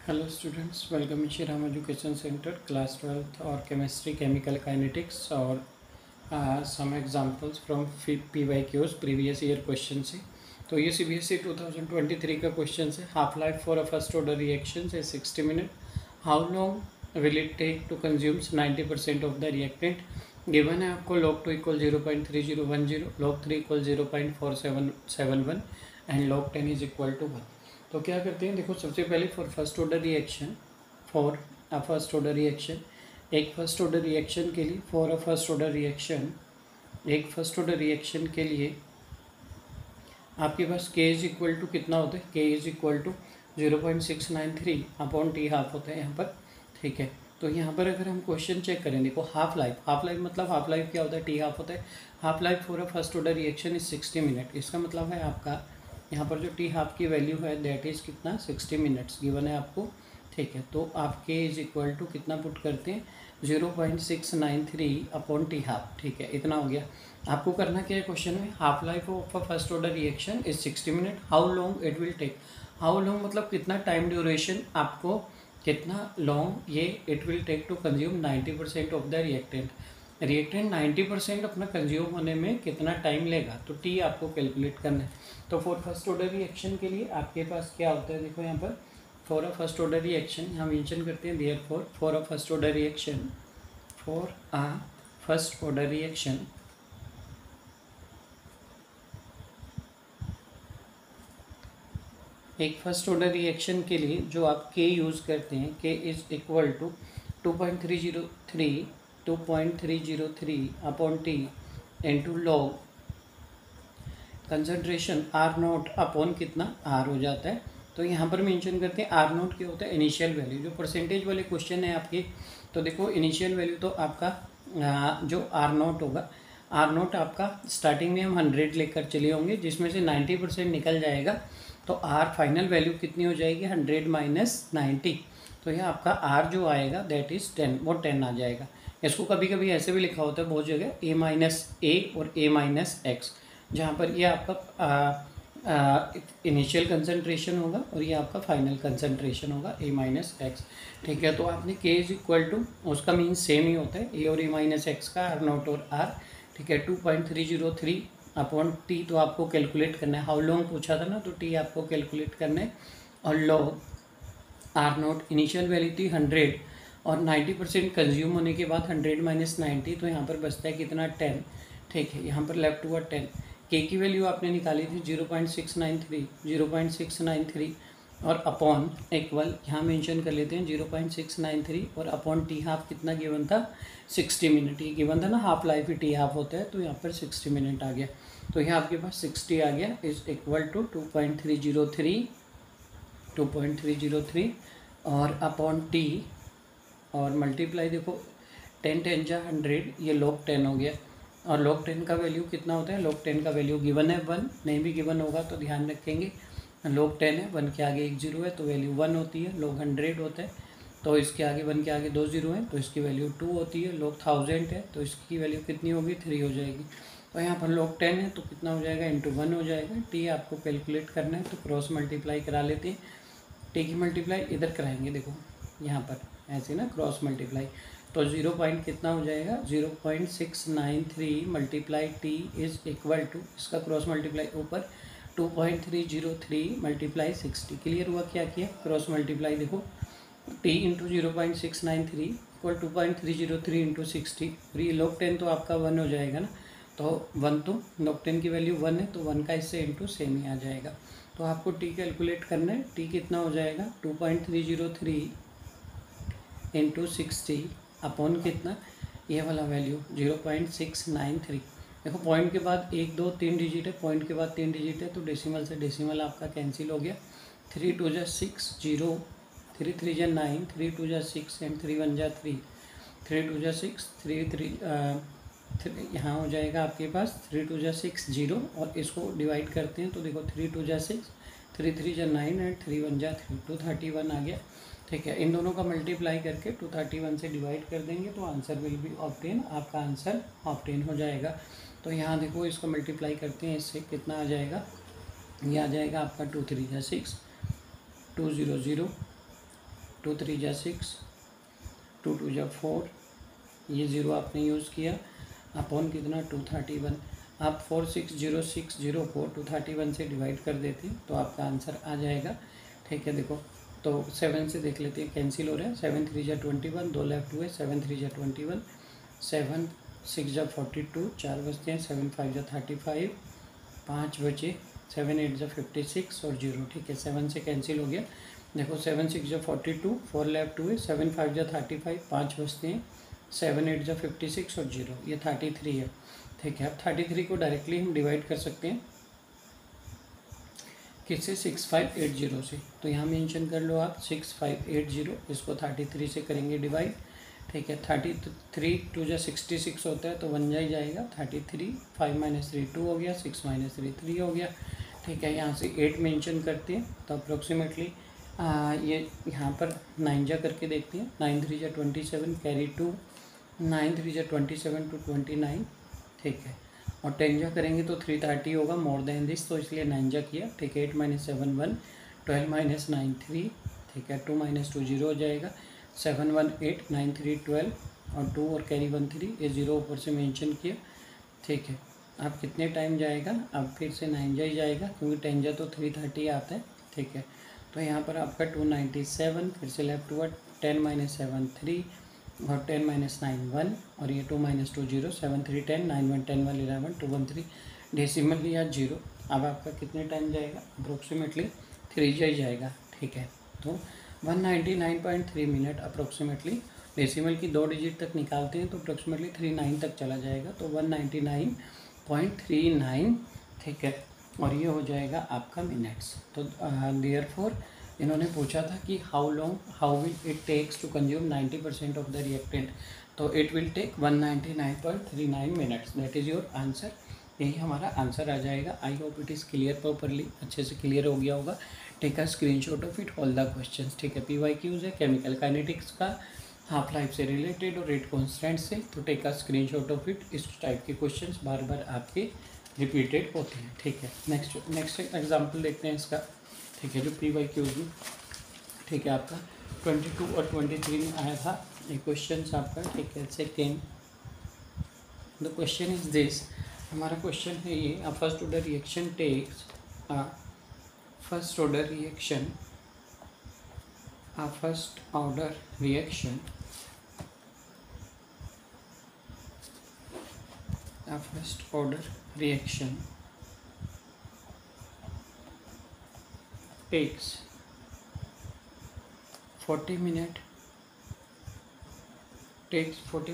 Hello students, welcome in Shriram Education Center, class 12th और chemistry, chemical kinetics और some examples from PYQs previous year question से। तो ये CBSE 2023 का question है। Half life for a first order reaction है 60 minute. How long will it take to consumes 90% of the reactant. Given है आपको log 2 equal 0.3010, log 3 equal 0.4771 and log 10 is equal to 1। तो क्या करते हैं, देखो सबसे पहले for first order reaction, for a first order reaction, एक फर्स्ट ऑर्डर रिएक्शन के लिए, for a first order reaction, एक फर्स्ट ऑर्डर रिएक्शन के लिए आपके पास के इज इक्वल टू कितना होता है, K is equal to 0.693 upon T half होता है यहाँ पर। ठीक है, तो यहाँ पर अगर हम क्वेश्चन चेक करें, देखो हाफ लाइफ मतलब हाफ लाइफ क्या होता है, टी हाफ होता है। Half life for a first order reaction is 60 minute. इसका मतलब है आपका यहाँ पर जो टी हाफ की वैल्यू है दैट इज़ कितना, 60 मिनट्स गिवन है आपको। ठीक है, तो आप के इज इक्वल टू कितना पुट करते हैं, 0.693 अपॉन टी हाफ। ठीक है, इतना हो गया। आपको करना क्या है क्वेश्चन में, half life of a first order reaction is 60 minute. How long it will take, how long मतलब कितना टाइम ड्यूरेशन आपको, कितना लॉन्ग ये it will take to consume 90% of the reactant. Reactant 90% अपना कंज्यूम होने में कितना टाइम लेगा, तो टी आपको कैलकुलेट करना है। तो फॉर फर्स्ट ऑर्डर रिएक्शन के लिए आपके पास क्या होता है, देखो यहाँ पर for a first order reaction यहाँ मेंशन करते हैं there for a first order reaction, for a first order reaction एक फर्स्ट ऑर्डर रिएक्शन के लिए जो आप के यूज़ करते हैं, के is equal to 2.303 upon T into log concentration R naught upon कितना आर हो जाता है। तो यहाँ पर मेंशन करते हैं आर नोट क्या होता है, इनिशियल वैल्यू। जो परसेंटेज वाले क्वेश्चन है आपके, तो देखो इनिशियल वैल्यू तो आपका जो आर नोट होगा, आर नोट आपका स्टार्टिंग में हम 100 लेकर चले होंगे, जिसमें से 90% निकल जाएगा, तो आर फाइनल वैल्यू कितनी हो जाएगी, 100 माइनस 90। तो यह आपका आर जो आएगा दैट इज़ 10, वो 10 आ जाएगा। इसको कभी कभी ऐसे भी लिखा होता है बहुत जगह, ए माइनस ए और ए माइनस एक्स, जहाँ पर ये आपका इनिशियल कंसंट्रेशन होगा और ये आपका फाइनल कंसंट्रेशन होगा ए माइनस एक्स। ठीक है, तो आपने के इज इक्वल टू, उसका मीन सेम ही होता है, ए और ए माइनस एक्स का, आर नोट और आर। ठीक है, 2.303 अपॉन टी तो आपको कैलकुलेट करना है। हाउ लॉन्ग पूछा था ना, तो टी आपको कैलकुलेट करना है। और log are note initial value थी 100 और 90% कंज्यूम होने के बाद 100 माइनस 90, तो यहाँ पर बचता है कितना, 10। ठीक है, यहाँ पर लेफ्ट हुआ 10। के की वैल्यू आपने निकाली थी 0.693 और अपॉन इक्वल यहाँ मेंशन कर लेते हैं 0.693 और अपॉन टी हाफ कितना गिवन था, 60 मिनट। ये गिवन था ना, हाफ लाइफ ही टी हाफ होता है, तो यहाँ पर 60 मिनट आ गया। तो यहाँ आपके पास 60 आ गया इज इक्वल टू 2.303 और अपॉन टी और मल्टीप्लाई, देखो 10 10 जा 100, ये log 10 हो गया। और log 10 का वैल्यू कितना होता है, log 10 का वैल्यू गिवन है 1, नहीं भी गिवन होगा तो ध्यान रखेंगे। log 10 है, 1 के आगे एक जीरो है तो वैल्यू 1 होती है। log 100 होता है तो इसके आगे 1 के आगे 2 जीरो हैं तो इसकी वैल्यू 2 होती है। log 1000 है तो इसकी वैल्यू कितनी होगी, 3 हो जाएगी। तो यहाँ पर log 10 है तो कितना हो जाएगा, इंटू 1 हो जाएगा। टी आपको कैलकुलेट करना है तो क्रॉस मल्टीप्लाई करा लेते हैं। टी की मल्टीप्लाई इधर कराएंगे, देखो यहाँ पर ऐसे ना क्रॉस मल्टीप्लाई, तो 0 पॉइंट कितना हो जाएगा, 0.693 multiply T is equal to, इसका क्रॉस मल्टीप्लाई ऊपर 2.303 मल्टीप्लाई 60। क्लियर हुआ, क्या किया क्रॉस मल्टीप्लाई, देखो टी इंटू 0.693 इक्वल 2.303 इंटू 60। और ये log 10 तो आपका 1 हो जाएगा ना, तो 1 तो log 10 की वैल्यू 1 है तो 1 का इससे इंटू सेम ही आ जाएगा। तो आपको टी कैलकुलेट करना है, टी कितना हो जाएगा, 2.303 इंटू 60 अपॉन कितना, ये वाला वैल्यू 0.693। देखो पॉइंट के बाद 1 2 3 डिजिट है, पॉइंट के बाद 3 डिजिट है, तो डेसिमल से डेसिमल आपका कैंसिल हो गया। 3 2 जा 6 0, 3 3 जा 9, 3 2 जा 6 एंड 3 1 जा 3, 3 2 जा 6, 3 3 यहाँ हो जाएगा आपके पास 3 2 जा 6 0, और इसको डिवाइड करते हैं तो देखो 3 2 जा 6, 3 3 जा 9 एंड 3 1 जा 3, 231 आ गया। ठीक है, इन दोनों का मल्टीप्लाई करके 231 से डिवाइड कर देंगे तो आंसर विल बी ऑब्टेन, आपका आंसर ऑब्टेन हो जाएगा। तो यहाँ देखो इसको मल्टीप्लाई करते हैं, इससे कितना आ जाएगा, ये आ जाएगा आपका 2 3 जा 6, 2 0 0, 2 3 जा 6, 2 2 जा 4, ये 0 आपने यूज़ किया, अपॉन कितना 231। आप 460,604 231 से डिवाइड कर देते हैं तो आपका आंसर आ जाएगा। ठीक है, देखो तो 7 से देख लेते हैं, कैंसिल हो रहा है। 7 3 जा 21, 2 लेफ्ट हुए, 7 3 जा 21, 7 6 जा 42, 4 बचते हैं, 7 5 जा 35, 5 बचे, 7 8 जा 56 और 0। ठीक है, 7 से कैंसिल हो गया। देखो 7 6 जा 42, 4 लेफ्ट हुए, 7 5 जा 35, 5 बचते हैं, 7 8 जा 56 और 0, ये 33 है। ठीक है, अब 33 को डायरेक्टली हम डिवाइड कर सकते हैं किससे, 6580 से। तो यहाँ मेंशन कर लो आप 6580, इसको 33 से करेंगे डिवाइड। ठीक है, 33 2 जा 66 होता है तो 1 जा ही जाएगा, 33 5 - 3 2 हो गया, 6 - 3 3 हो गया। ठीक है, यहाँ से 8 मेंशन करते हैं तो अप्रोक्सीमेटली ये यहाँ पर 9 जा करके देखते हैं। 9 3 जा 27, कैरी 2, 9 3 जा 27 to 29। ठीक है, और 10 जा करेंगे तो 330 होगा, मोर देन दिस, तो इसलिए 9 जा किया। ठीक है, 8 - 7 1, 12 - 9 3। ठीक है, 2 - 2 0 हो जाएगा, 7 1 8, 9 3 12 और 2 और कैरी 1 3, ये 0 ऊपर से मेंशन किया। ठीक है, अब कितने टाइम जाएगा, अब फिर से 9 जा ही जाएगा क्योंकि 10 जा तो 330 आता है। ठीक है, तो यहाँ पर आपका 297, फिर से लेफ्ट हुआ, 10 - 7 3 और 10 - 9 1 और ये 2 - 2 0, 7 3 10, 9 1 10 1 11 2 1 3, डेसिमल लिया 0। अब आपका कितने टाइम जाएगा, अप्रोक्सीमेटली 3 जा ही जाएगा। ठीक है, तो 199.3 मिनट अप्रोक्सीमेटली। डेसिमल की 2 डिजिट तक निकालते हैं तो अप्रोक्सीमेटली 39 तक चला जाएगा, तो 199.39। ठीक है, और ये हो जाएगा आपका मिनट्स। तो देयरफॉर इन्होंने पूछा था कि how will it takes to consume 90% of the reactant, तो it will take 199.39 minutes, that is your answer. यही हमारा आंसर आ जाएगा। I hope it is clear properly, अच्छे से क्लियर हो गया होगा। Take a screenshot of it all the questions. ठीक है, PYQs है केमिकल काइनेटिक्स का, हाफ लाइफ से रिलेटेड और रेट कॉन्स्टेंट से, तो take a screenshot of it. इस टाइप के क्वेश्चंस बार बार आपके रिपीटेड होते हैं। ठीक है, नेक्स्ट एग्जाम्पल देखते हैं इसका। ठीक है, जो PYQs में, ठीक है, आपका 22 और 23 में आया था ये क्वेश्चन आपका। ठीक है, second the question is this, हमारा क्वेश्चन है ये, a first order reaction takes a first order reaction takes 40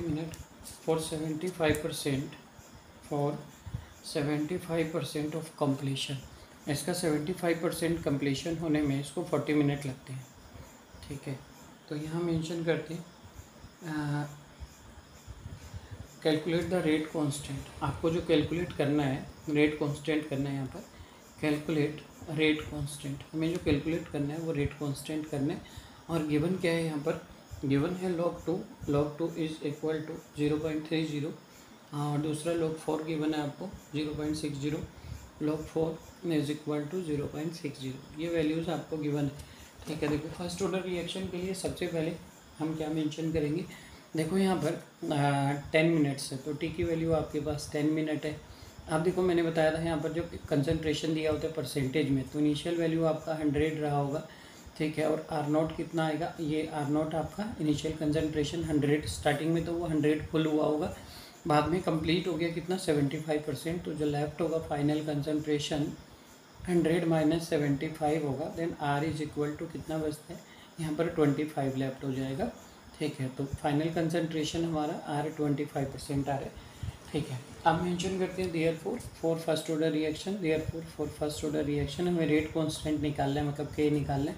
minutes for 75% of completion। इसका 75% completion होने में इसको 40 मिनट लगते हैं। ठीक है, तो यहाँ मेंशन करते हैं कैलकुलेट द रेट कांस्टेंट। आपको जो कैलकुलेट करना है, रेट कांस्टेंट करना है। यहाँ पर कैलकुलेट रेट कांस्टेंट, हमें जो कैलकुलेट करना है वो रेट कांस्टेंट करना है। और गिवन क्या है, यहाँ पर गिवन है log 2 इज़ इक्वल टू 0.30 और दूसरा log 4 गिवन है आपको 0.60, log 4 इज इक्वल टू 0.60, ये वैल्यूज़ आपको गिवन है। ठीक है, देखो फर्स्ट ऑर्डर रिएक्शन के लिए सबसे पहले हम क्या मेंशन करेंगे, देखो यहाँ पर 10 मिनट्स है तो टी की वैल्यू आपके पास 10 मिनट है। आप देखो मैंने बताया था यहाँ पर जो कंसंट्रेशन दिया होता है परसेंटेज में, तो इनिशियल वैल्यू आपका 100 रहा होगा। ठीक है, और R0 कितना आएगा, ये R0 आपका इनिशियल कंसंट्रेशन 100, स्टार्टिंग में तो वो 100 फुल हुआ होगा, बाद में कंप्लीट हो गया कितना 75%, तो जो लेफ्ट होगा फाइनल कंसंट्रेशन 100 - 75 होगा। Then R is equal to कितना बचता है, यहाँ पर 25 लेफ्ट हो जाएगा। ठीक है, तो फाइनल कंसंट्रेशन हमारा R 25% आ रहा है। ठीक है, अब मेंशन करते हैं therefore for first order reaction हमें रेट कांस्टेंट निकालना है, मतलब K निकालना है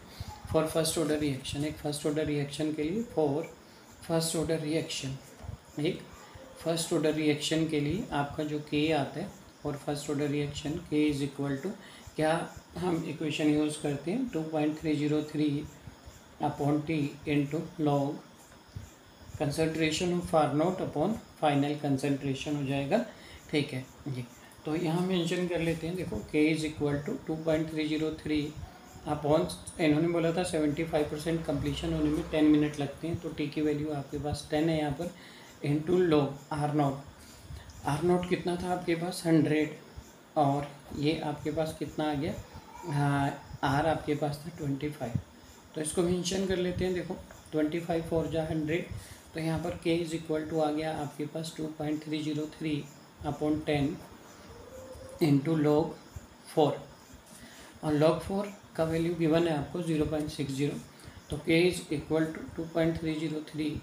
फॉर फर्स्ट ऑर्डर रिएक्शन। एक फर्स्ट ऑर्डर रिएक्शन के लिए, फॉर फर्स्ट ऑर्डर रिएक्शन, एक फर्स्ट ऑर्डर रिएक्शन के लिए आपका जो K आता है और first order reaction K is equal to, क्या हम इक्वेशन यूज़ करते हैं 2.303/T into log concentration of R0 upon final concentration हो जाएगा। ठीक है जी, तो यहाँ मेंशन कर लेते हैं, देखो K is equal to 2.303 upon इन्होंने बोला था 75% कम्प्लीशन होने में 10 मिनट लगते हैं, तो टी की वैल्यू आपके पास 10 है यहाँ पर, into log R naught. R naught कितना था आपके पास 100, और ये आपके पास कितना आ गया, आर आपके पास था 25। तो इसको मेंशन कर लेते हैं। देखो 25 फोर जा 100, तो यहाँ पर k इज इक्वल टू आ गया आपके पास 2.303 अपॉन 10 इंटू लॉग 4, और log 4 का वैल्यू गिवन है आपको 0.60, तो k is equal to 2.303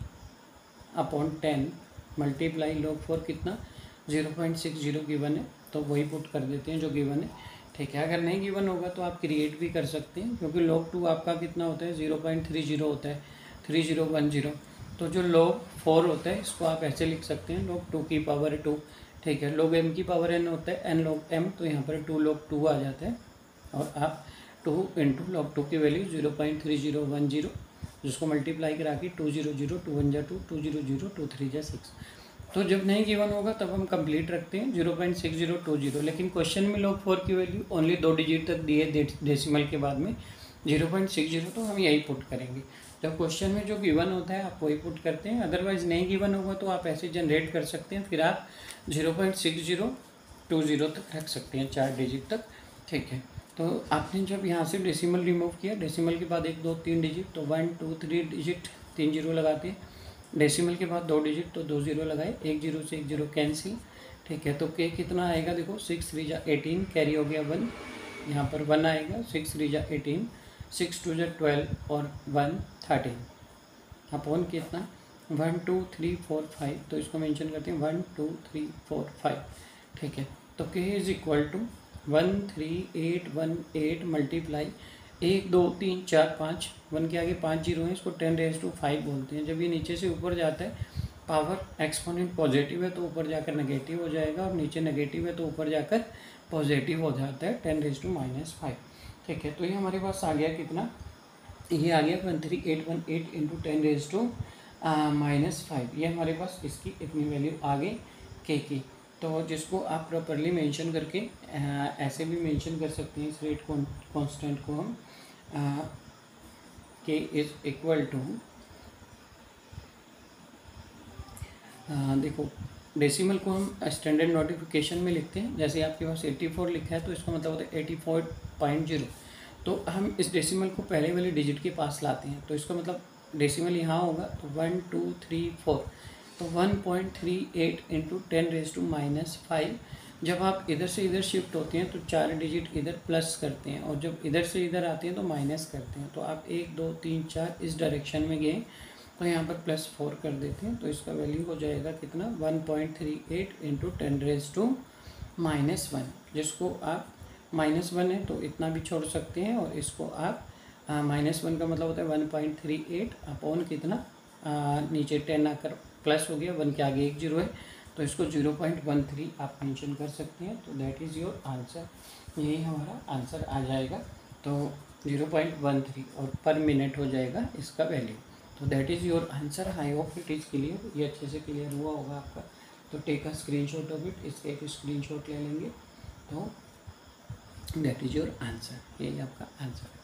upon 10 multiply log 4 कितना 0.60 गिवन है, तो वही पुट कर देते हैं जो गिवन है। ठीक है, अगर नहीं गिवन होगा तो आप क्रिएट भी कर सकते हैं, क्योंकि log 2 आपका कितना होता है 0.30 होता है, 3010। तो जो log 4 होता है इसको आप ऐसे लिख सकते हैं log 2 की पावर 2। ठीक है, log m की पावर n होता है n log m, तो यहाँ पर 2 log 2 आ जाता है, और आप 2 इंटू log 2 की वैल्यू 0.3010, जिसको मल्टीप्लाई करा के 2 0 0 2 1 जा 2 2 0 0 2 3 जा 6। तो जब नहीं गिवन होगा तब हम कंप्लीट रखते हैं 0.6020, लेकिन क्वेश्चन में log 4 की वैल्यू ओनली 2 डिजिट तक दी है डेसिमल के बाद में 0.60, तो हम यही पुट करेंगे। जब क्वेश्चन में जो गिवन होता है आप वही पुट करते हैं, अदरवाइज नहीं गिवन होगा तो आप ऐसे जनरेट कर सकते हैं, फिर आप 0.6020 तक रख सकते हैं 4 डिजिट तक। ठीक है, तो आपने जब यहाँ से डेसिमल रिमूव किया, डेसिमल के बाद 1 2 3 डिजिट, तो 1 2 3 डिजिट 3 जीरो लगाते हैं, डेसिमल के बाद 2 डिजिट तो 2 जीरो लगाए, 1 जीरो से 1 जीरो कैंसिल। ठीक है, तो के कितना आएगा, देखो 6 3 जा 18, कैरी हो गया 1, यहाँ पर 1 आएगा, 6 3 जा 18, 6 2 जा 12 और 1 13 अपॉन कितना 1 2 3 4 5, तो इसको मेंशन करते हैं 1 2 3 4 5। ठीक है, तो के इज इक्वल टू 13818 मल्टीप्लाई 1 2 3 4 5, 1 के आगे 5 जीरो हैं, इसको 10⁵ बोलते हैं। जब ये नीचे से ऊपर जाता है, पावर एक्सपोनेंट पॉजिटिव है तो ऊपर जाकर नेगेटिव हो जाएगा, और नीचे नेगेटिव है तो ऊपर जाकर पॉजिटिव हो जाता है 10⁻⁵। ठीक है, तो ये हमारे पास आ गया कितना, ये आ गया 13818 इंटू 10⁻⁵। ये हमारे पास इसकी इतनी वैल्यू आ गई के की। तो जिसको आप प्रॉपरली मेंशन करके ऐसे भी मेंशन कर सकते हैं इस रेट कांस्टेंट को हम, के इज इक्वल टू, देखो डेसिमल को हम स्टैंडर्ड नोटिफिकेशन में लिखते हैं, जैसे आपके पास 84 लिखा है तो इसका मतलब होता है 84.0, तो हम इस डेसिमल को पहले वाले डिजिट के पास लाते हैं, तो इसका मतलब डेसिमल यहाँ होगा, तो 1 2 3 4, तो 1.38 इंटू 10⁻⁵। जब आप इधर से इधर शिफ्ट होते हैं तो 4 डिजिट इधर प्लस करते हैं, और जब इधर से इधर आते हैं तो माइनस करते हैं। तो आप 1 2 3 4 इस डायरेक्शन में गए तो यहाँ पर +4 कर देते हैं, तो इसका वैल्यू हो जाएगा कितना 1.38 इंटू 10⁻⁻1, जिसको आप -1 है तो इतना भी छोड़ सकते हैं, और इसको आप -1 का मतलब होता है 1.38 अपॉन कितना, नीचे 10 आकर प्लस हो गया, 1 के आगे 1 जीरो है, तो इसको 0.13 आप मेंशन कर सकते हैं। तो दैट इज़ योर आंसर, यही हमारा आंसर आ जाएगा। तो 0.13 और पर मिनट हो जाएगा इसका वैल्यू। तो that is your answer. I hope it is clear, ये अच्छे से क्लियर हुआ होगा आपका। तो take a screenshot of it, इसका एक स्क्रीनशॉट ले लेंगे, तो दैट इज़ योर आंसर, यही आपका आंसर है।